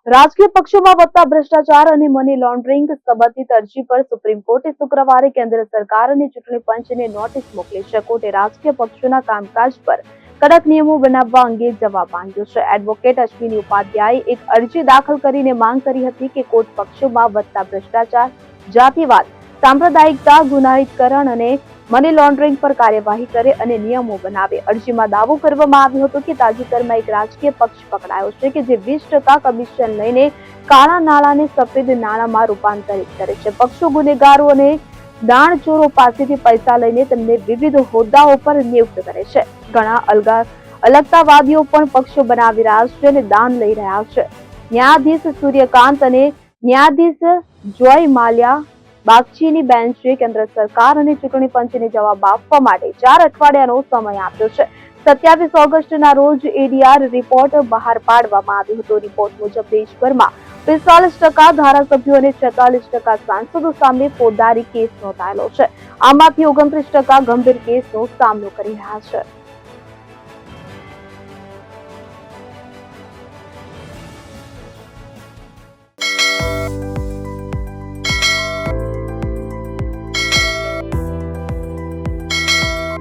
રાજકીય પક્ષોમાં વધતા ભ્રષ્ટાચાર અને મની લોન્ડરિંગ સંબંધિત અરજી પર સુપ્રીમ કોર્ટે શુક્રવારે કેન્દ્ર સરકાર અને ચૂંટણી પંચને નોટિસ મોકલી છે. કોર્ટે રાજકીય પક્ષોના કામકાજ પર કડક નિયમો બનાવવા અંગે જવાબ માંગ્યો છે. એડવોકેટ અશ્વિની ઉપાધ્યાયે એક અરજી દાખલ કરીને માંગ કરી હતી કે કોર્ટ પક્ષોમાં વધતા ભ્રષ્ટાચાર, જાતિવાદ, સાંપ્રદાયિકતા, ગુનાહિતકરણ અને મની લોન્ડરિંગ પર કાર્યવાહી કરે અને નિયમો બનાવે. અરજીમાં દાવો કરવામાં આવ્યો હતો કે તાજેતરમાં એક રાજકીય પક્ષ પકડાયો છે કે જે 20% કમિશન લઈને કાળા નાણાંને સફેદ નાણાંમાં રૂપાંતરિત કરે છે. પક્ષો ગુનેગારો અને દાણચોરો પાસેથી પૈસા લઈને તેમને વિવિધ હોદ્દાઓ પર નિયુક્ત કરે છે. ઘણા અલગતાવાદીઓ પણ પક્ષો બનાવી રહ્યા છે અને દાન લઈ રહ્યા છે. ન્યાયાધીશ સૂર્યકાંત અને ન્યાયાધીશ જોય માલ્યા બાગચીની બેન્ચે કેન્દ્ર સરકાર અને ચૂંટણી પંચને જવાબ આપવા માટે 4 અઠવાડિયાનો સમય આપ્યો છે. 27 ઓગસ્ટના રોજ એડીઆર રિપોર્ટ બહાર પાડવામાં આવ્યો હતો. રિપોર્ટ મુજબ દેશભરમાં 45% ધારાસભ્યો અને 46% સાંસદો સામે ફોજદારી કેસ નોંધાયેલો છે. આમાંથી 29% ગંભીર કેસનો સામનો કરી રહ્યા છે.